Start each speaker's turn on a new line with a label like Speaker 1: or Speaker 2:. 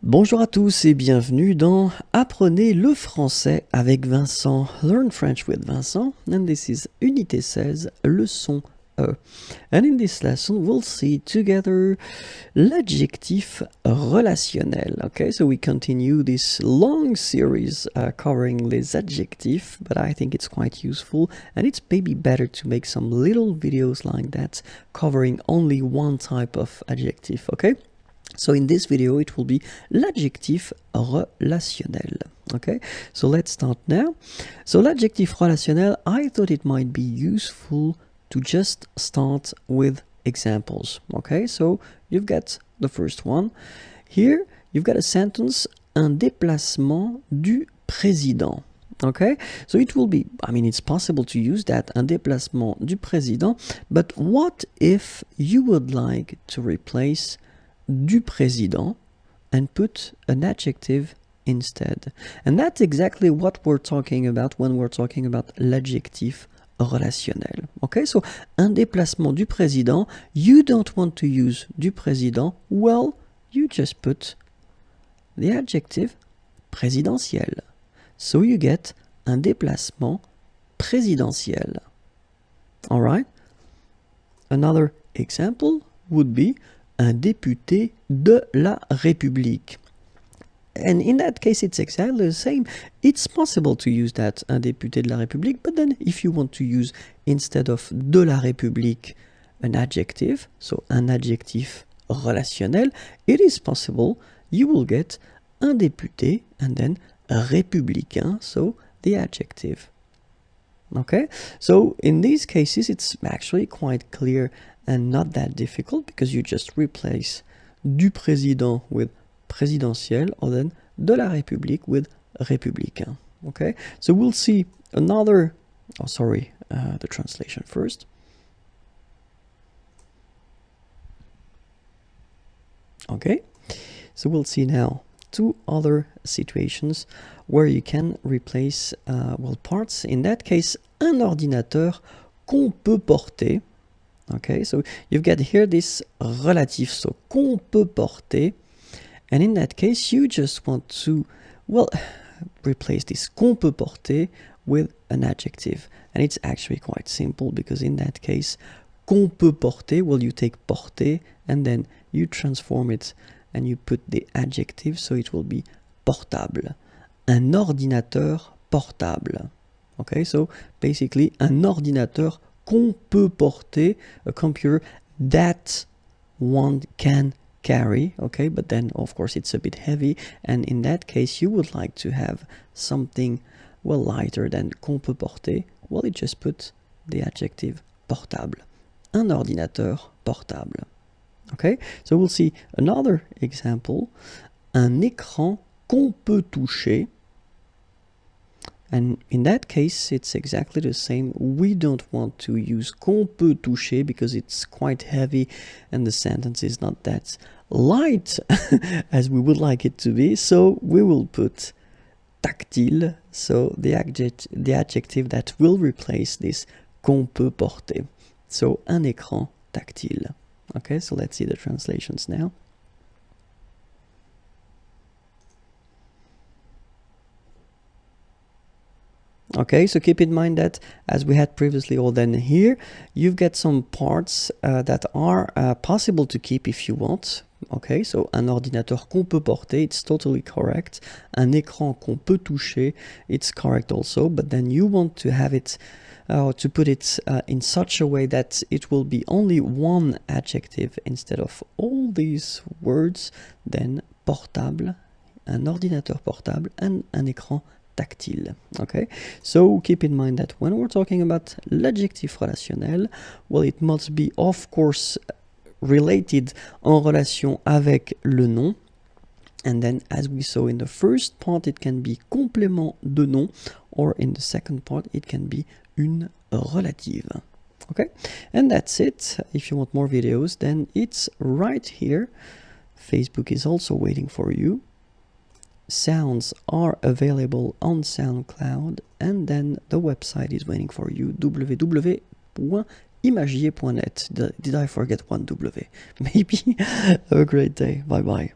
Speaker 1: Bonjour à tous et bienvenue dans Apprenez le français avec Vincent. Learn French with Vincent. And this is Unité 16, leçon E. And in this lesson, we'll see together l'adjectif relationnel. Okay, so we continue this long series covering les adjectifs, but I think it's quite useful and it's maybe better to make some little videos like that covering only one type of adjective, okay? So in this video, it will be l'adjectif relationnel. Okay, so let's start now. So l'adjectif relationnel, I thought it might be useful to just start with examples. Okay, so you've got the first one. Here, you've got a sentence, un déplacement du président. Okay, so it will be, I mean, it's possible to use that, un déplacement du président, but what if you would like to replace du président and put an adjective instead? And that's exactly what we're talking about when we're talking about l'adjectif relationnel. Okay, so un déplacement du président, you don't want to use du président, well, you just put the adjective présidentiel. So you get un déplacement présidentiel. All right? Another example would be un député de la République. And in that case, it's exactly the same. It's possible to use that, un député de la République, but then if you want to use, instead of de la République, an adjective, so un adjectif relationnel, it is possible you will get un député and then républicain, so the adjective. Okay, so in these cases, it's actually quite clear and not that difficult because you just replace du président with présidentiel or then de la République with républicain. Okay, so we'll see another, the translation first. Okay, so we'll see now two other situations where you can replace parts. In that case, un ordinateur qu'on peut porter. Okay, so you've got here this relatif, so qu'on peut porter, and in that case you just want to, well, replace this qu'on peut porter with an adjective, and it's actually quite simple because in that case, qu'on peut porter, well, you take porter and then you transform it and you put the adjective, so it will be portable. Un ordinateur portable. Okay, so basically un ordinateur qu'on peut porter, a computer that one can carry, okay, but then of course it's a bit heavy, and in that case you would like to have something, well, lighter than qu'on peut porter, well, you just put the adjective portable. Un ordinateur portable. Okay, so we'll see another example, un écran qu'on peut toucher. And in that case, it's exactly the same. We don't want to use qu'on peut toucher because it's quite heavy and the sentence is not that light as we would like it to be. So we will put tactile, so the adjective that will replace this qu'on peut porter. So un écran tactile. Okay, so let's see the translations now. Okay, so keep in mind that as we had previously, or then here, you've got some parts that are possible to keep if you want. Okay, so un ordinateur qu'on peut porter, it's totally correct. Un écran qu'on peut toucher, it's correct also, but then you want to have it, to put it in such a way that it will be only one adjective instead of all these words, then portable, un ordinateur portable, and un écran tactile. Okay, so keep in mind that when we're talking about l'adjectif relationnel, well, it must be of course related en relation avec le nom, and then as we saw in the first part, it can be complément de nom, or in the second part it can be une relative. Okay, and that's it. If you want more videos, then it's right here. Facebook is also waiting for you. Sounds are available on SoundCloud, and then the website is waiting for you, www.imagier.net. Did I forget one W? Maybe. Have a great day. Bye bye.